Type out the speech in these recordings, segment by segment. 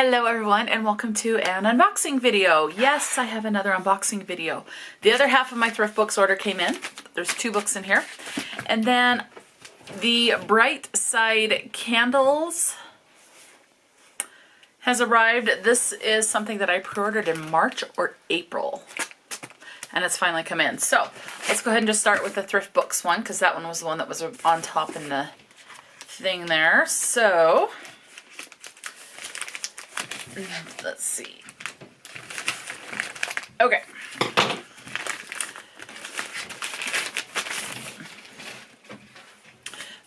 Hello everyone and welcome to an unboxing video. Yes, I have another unboxing video. The other half of my thrift books order came in. There's 2 books in here. And then the Brightside candles has arrived. This is something that I pre-ordered in March or April. And it's finally come in. So let's go ahead and just start with the thrift books one, because that one was the one that was on top in the thing there. So let's see. Okay.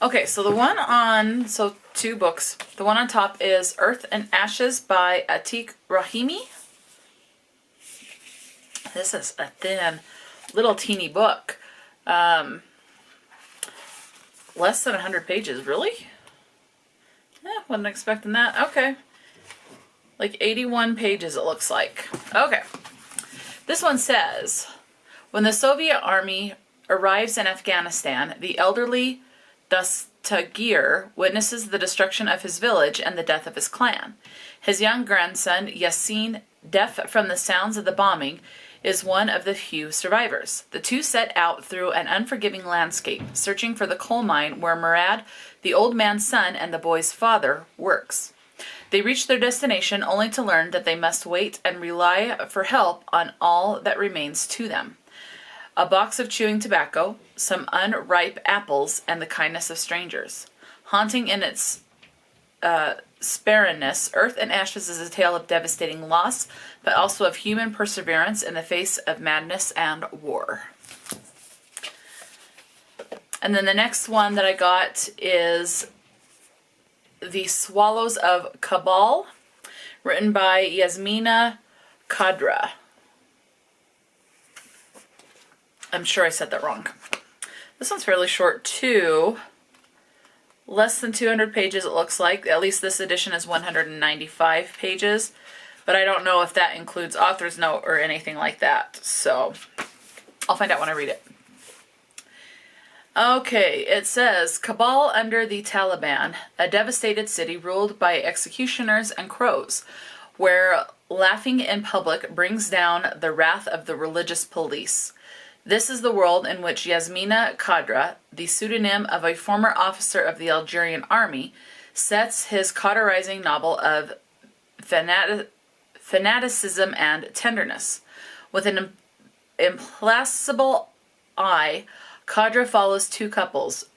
Okay, so the one on, 2 books. The one on top is Earth and Ashes by Atiq Rahimi. This is a thin, little teeny book. Less than 100 pages, really? Wasn't expecting that. Okay. Like 81 pages it looks like. Okay. This one says, when the Soviet army arrives in Afghanistan, the elderly Dastagir witnesses the destruction of his village and the death of his clan. His young grandson, Yassin, deaf from the sounds of the bombing, is one of the few survivors. The two set out through an unforgiving landscape, searching for the coal mine where Murad, the old man's son and the boy's father, works. They reach their destination only to learn that they must wait and rely for help on all that remains to them: a box of chewing tobacco, some unripe apples, and the kindness of strangers. Haunting in its barrenness, Earth and Ashes is a tale of devastating loss, but also of human perseverance in the face of madness and war. And then the next one that I got is The Swallows of Kabul, written by Yasmina Khadra. I'm sure I said that wrong. This one's fairly short too. Less than 200 pages it looks like. At least this edition is 195 pages. But I don't know if that includes author's note or anything like that. So I'll find out when I read it. Okay, it says, Kabul under the Taliban, a devastated city ruled by executioners and crows, where laughing in public brings down the wrath of the religious police. This is the world in which Yasmina Khadra, the pseudonym of a former officer of the Algerian army, sets his cauterizing novel of fanaticism and tenderness. With an implacable eye, Khadra follows 2 couples.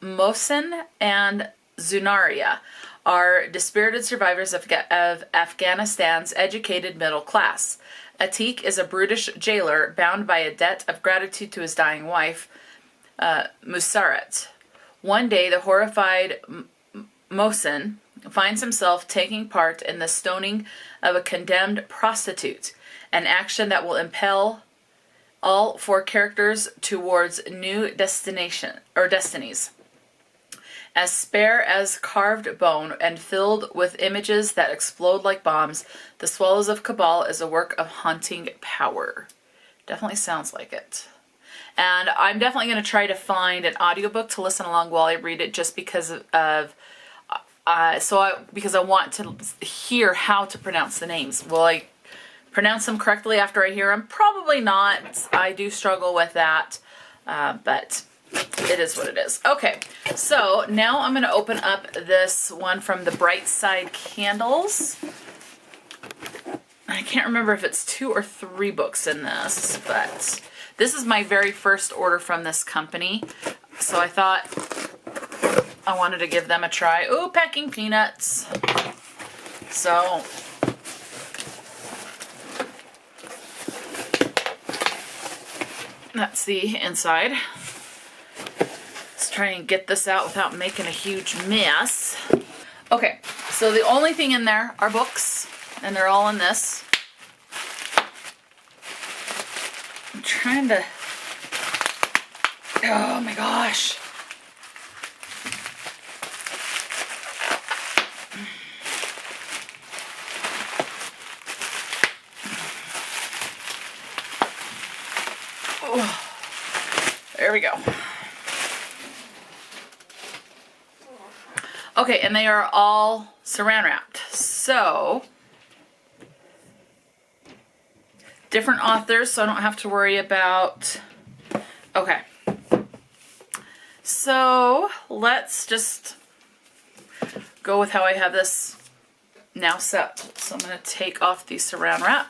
Mohsen and Zunaria are dispirited survivors of Afghanistan's educated middle class. Atiq is a brutish jailer bound by a debt of gratitude to his dying wife, Musarat. One day, the horrified Mohsen finds himself taking part in the stoning of a condemned prostitute, an action that will impel all 4 characters towards new destinies. As spare as carved bone and filled with images that explode like bombs, The Swallows of Kabul is a work of haunting power. Definitely sounds like it. And I'm definitely going to try to find an audiobook to listen along while I read it, just because of because I want to hear how to pronounce the names. Will I pronounce them correctly after I hear them? Probably not. I do struggle with that, but it is what it is. Okay, so now I'm going to open up this one from the Brightside candles. I can't remember if it's 2 or 3 books in this, but this is my very first order from this company, so I thought I wanted to give them a try. Ooh, packing peanuts. So that's the inside. Let's try and get this out without making a huge mess. Okay, so the only thing in there are books, and they're all in this. I'm trying to... Oh my gosh. Oh, there we go. Okay, and they are all saran wrapped. So, different authors, so I don't have to worry about... Okay. So, let's just go with how I have this now set. So I'm going to take off the saran wrap.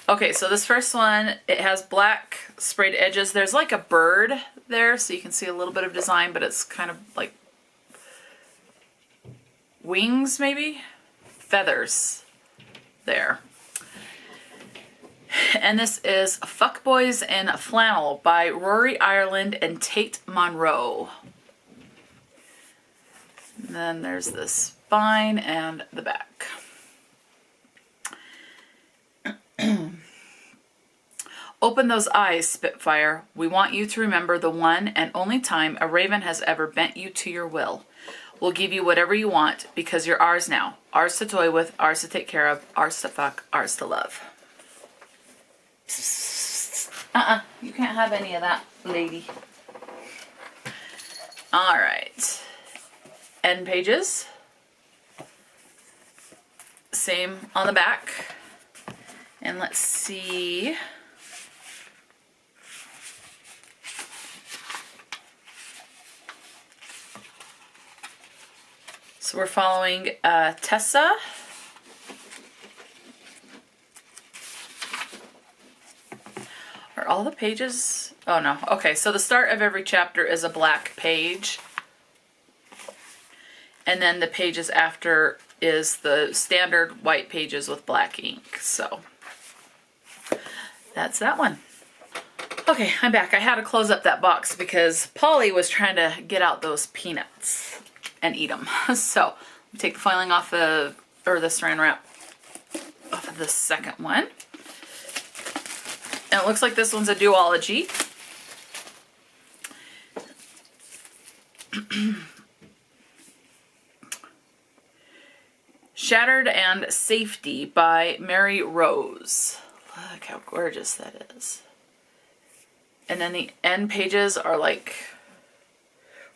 Okay, so this first one, it has black sprayed edges. There's like a bird there, so you can see a little bit of design, but it's kind of like wings, maybe? Feathers there. And this is Fuckboys in Flannel by Rory Ireland and Tate Monroe. And then there's the spine and the back. Open those eyes, Spitfire. We want you to remember the one and only time a raven has ever bent you to your will. We'll give you whatever you want because you're ours now. Ours to toy with, ours to take care of, ours to fuck, ours to love. You can't have any of that, lady. All right. End pages. Same on the back. And let's see. So we're following Tessa. Are all the pages? Oh no. Okay, so the start of every chapter is a black page. And then the pages after is the standard white pages with black ink. So that's that one. Okay, I'm back. I had to close up that box because Polly was trying to get out those peanuts and eat them. So take the foiling off the saran wrap off of the second one. And it looks like this one's a duology. Shattered and Safety by Mary Rose. Look how gorgeous that is. And then the end pages are like,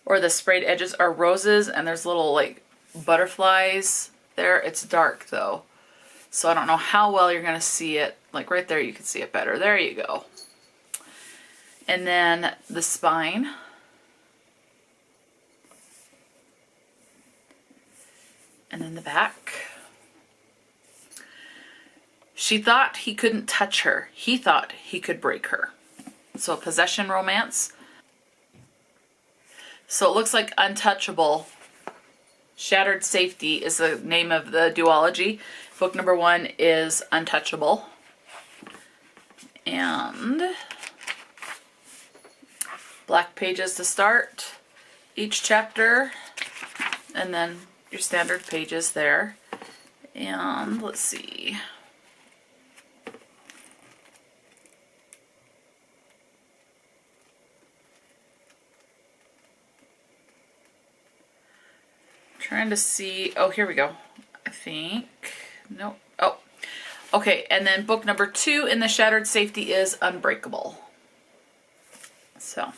or the sprayed edges are roses, and there's little like butterflies there. It's dark though, so I don't know how well you're gonna see it. Like right there you can see it better. There you go. And then the spine. And then the back. She thought he couldn't touch her. He thought he could break her. So a possession romance. So it looks like Untouchable. Shattered Safety is the name of the duology. Book number 1 is Untouchable. And black pages to start each chapter. And then your standard pages there. And let's see. Trying to see, oh, here we go. I think, nope. Oh, okay. And then book number 2 in the Shattered Safety is Unbreakable. So,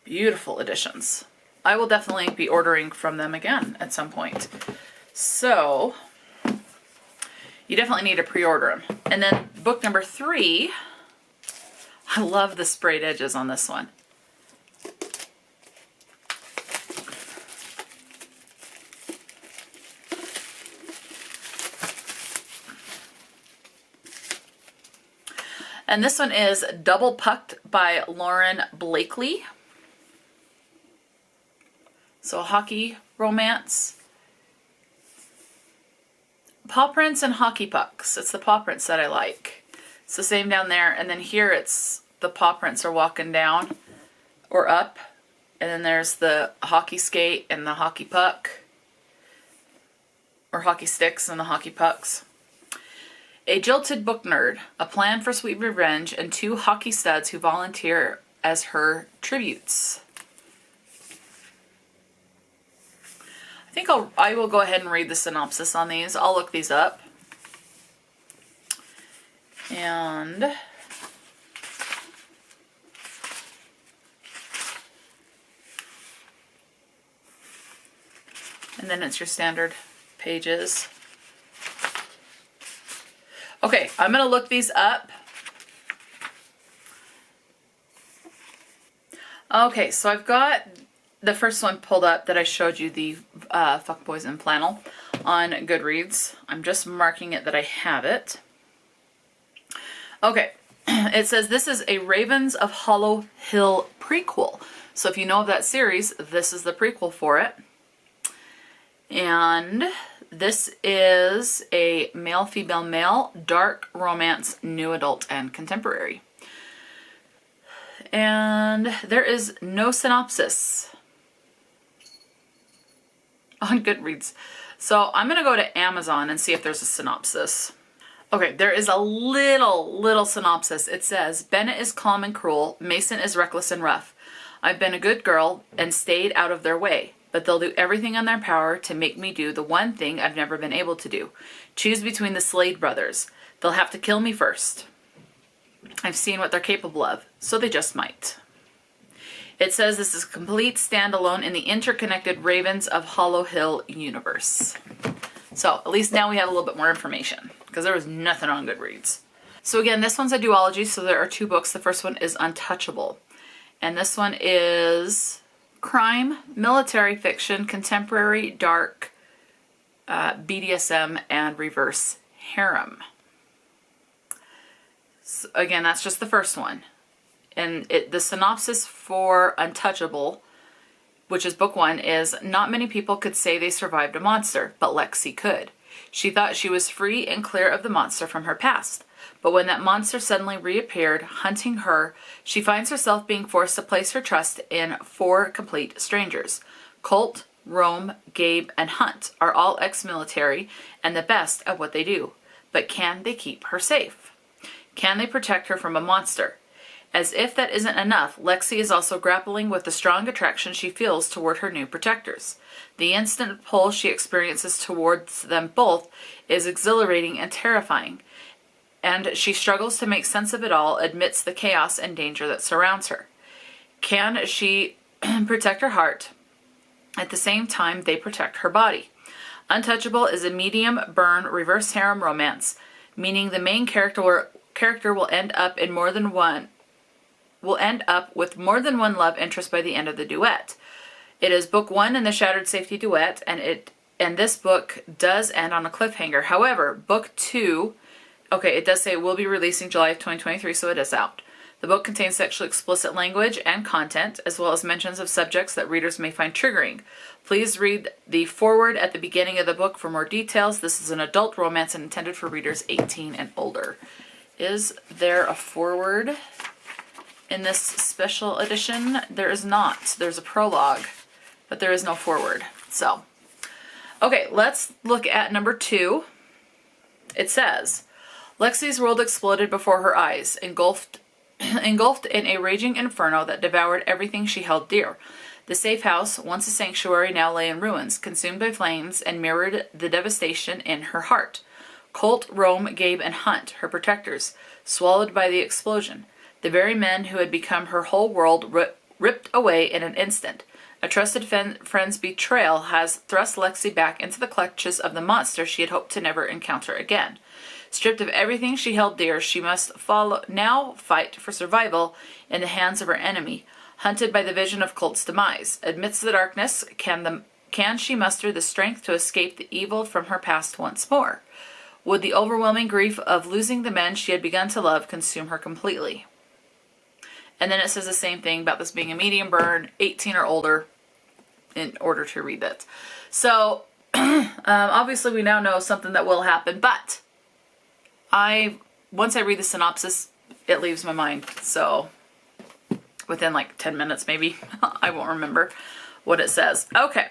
beautiful editions. I will definitely be ordering from them again at some point. So, you definitely need to pre-order them. And then book number 3, I love the sprayed edges on this one. And this one is Double Pucked by Lauren Blakely. So a hockey romance. Paw prints and hockey pucks. It's the paw prints that I like. It's the same down there. And then here it's the paw prints are walking down or up. And then there's the hockey skate and the hockey puck. Or hockey sticks and the hockey pucks. A jilted book nerd, a plan for sweet revenge, and 2 hockey studs who volunteer as her tributes. I think I will go ahead and read the synopsis on these. I'll look these up. And And then it's your standard pages. Okay, I'm going to look these up. Okay, so I've got the first one pulled up that I showed you, the Fuckboys in Flannel on Goodreads. I'm just marking it that I have it. Okay, it says this is a Ravens of Hollow Hill prequel. So if you know of that series, this is the prequel for it. And this is a male, female, male, dark romance, new adult, and contemporary. And there is no synopsis on Goodreads. So I'm going to go to Amazon and see if there's a synopsis. Okay, there is a little synopsis. It says, Bennett is calm and cruel. Mason is reckless and rough. I've been a good girl and stayed out of their way, but they'll do everything in their power to make me do the one thing I've never been able to do. Choose between the Slade brothers. They'll have to kill me first. I've seen what they're capable of, so they just might. It says this is a complete standalone in the interconnected Ravens of Hollow Hill universe. So at least now we have a little bit more information, because there was nothing on Goodreads. So again, this one's a duology, so there are 2 books. The first one is Untouchable. And this one is crime, military fiction, contemporary, dark, BDSM, and reverse harem. So again, that's just the first one. And the synopsis for Untouchable, which is book 1, is not many people could say they survived a monster, but Lexi could. She thought she was free and clear of the monster from her past. But when that monster suddenly reappeared, hunting her, she finds herself being forced to place her trust in 4 complete strangers. Colt, Rome, Gabe, and Hunt are all ex-military and the best at what they do. But can they keep her safe? Can they protect her from a monster? As if that isn't enough, Lexi is also grappling with the strong attraction she feels toward her new protectors. The instant pull she experiences towards them both is exhilarating and terrifying, and she struggles to make sense of it all amidst the chaos and danger that surrounds her. Can she protect her heart at the same time they protect her body? Untouchable is a medium burn reverse harem romance, meaning the main character will end up with more than one love interest by the end of the duet. It is book 1 in the Shattered Safety duet, and this book does end on a cliffhanger. However, book 2, okay, it does say it will be releasing July of 2023, so it is out. The book contains sexually explicit language and content, as well as mentions of subjects that readers may find triggering. Please read the foreword at the beginning of the book for more details. This is an adult romance and intended for readers 18 and older. Is there a foreword in this special edition? There is not. There's a prologue, but there is no foreword. So, okay, let's look at number 2. It says, Lexi's world exploded before her eyes, engulfed in a raging inferno that devoured everything she held dear. The safe house, once a sanctuary, now lay in ruins, consumed by flames, and mirrored the devastation in her heart. Colt, Rome, Gabe, and Hunt, her protectors, swallowed by the explosion. The very men who had become her whole world ripped away in an instant. A trusted friend's betrayal has thrust Lexi back into the clutches of the monster she had hoped to never encounter again. Stripped of everything she held dear, she must now fight for survival in the hands of her enemy, hunted by the vision of Colt's demise. Amidst the darkness, can she muster the strength to escape the evil from her past once more? Would the overwhelming grief of losing the men she had begun to love consume her completely? And then it says the same thing about this being a medium burn, 18 or older, in order to read it. So, obviously we now know something that will happen, but once I read the synopsis, it leaves my mind. So, within like 10 minutes maybe, I won't remember what it says. Okay,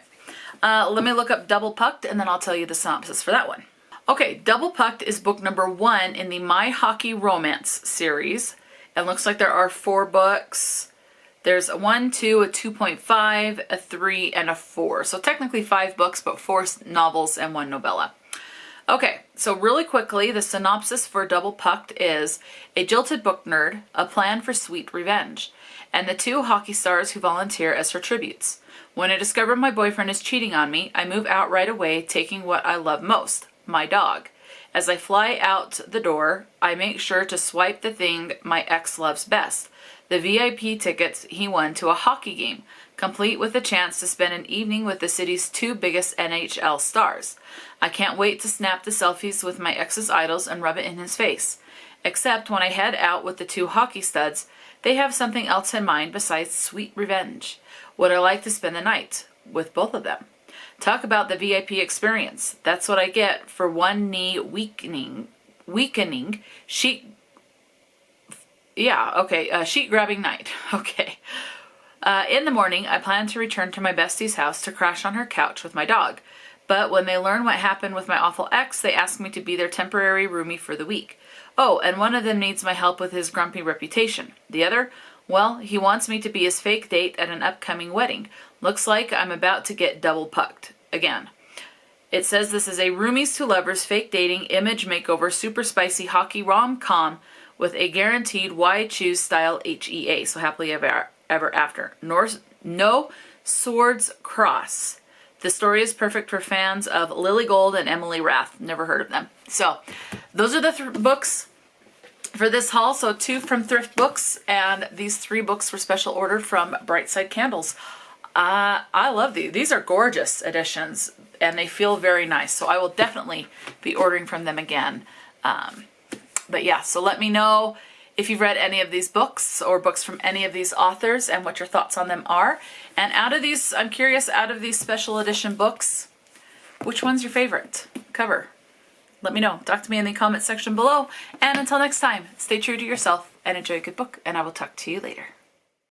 let me look up Double Pucked, and then I'll tell you the synopsis for that one. Okay, Double Pucked is book number 1 in the My Hockey Romance series. It looks like there are 4 books. There's a 1, 2, a 2.5, a 3, and a 4. So technically 5 books, but 4 novels and 1 novella. Okay, so really quickly, the synopsis for Double Pucked is a jilted book nerd, a plan for sweet revenge. and the 2 hockey stars who volunteer as her tributes. When I discover my boyfriend is cheating on me, I move out right away, taking what I love most, my dog. As I fly out the door, I make sure to swipe the thing my ex loves best, the VIP tickets he won to a hockey game, complete with a chance to spend an evening with the city's 2 biggest NHL stars. I can't wait to snap the selfies with my ex's idols and rub it in his face. Except when I head out with the 2 hockey studs, they have something else in mind besides sweet revenge. Would I like to spend the night with both of them? Talk about the VIP experience. That's what I get for one knee weakening sheet. Yeah, okay, sheet grabbing night. Okay. In the morning, I plan to return to my bestie's house to crash on her couch with my dog. But when they learn what happened with my awful ex, they ask me to be their temporary roomie for the week. Oh, and one of them needs my help with his grumpy reputation. The other, well, he wants me to be his fake date at an upcoming wedding. Looks like I'm about to get double pucked again. It says this is a roomies to lovers fake dating image makeover super spicy hockey rom-com with a guaranteed why choose style HEA. So happily ever after. No swords cross. The story is perfect for fans of Lily Gold and Emily Rath. Never heard of them. So those are the books for this haul. So 2 from Thrift Books, and these 3 books were special ordered from Brightside Candles. I love these. These are gorgeous editions, and they feel very nice. So I will definitely be ordering from them again. But yeah, so let me know if you've read any of these books or books from any of these authors and what your thoughts on them are. And out of these, I'm curious, out of these special edition books, which one's your favorite cover? Let me know. Talk to me in the comment section below. And until next time, stay true to yourself and enjoy a good book, and I will talk to you later.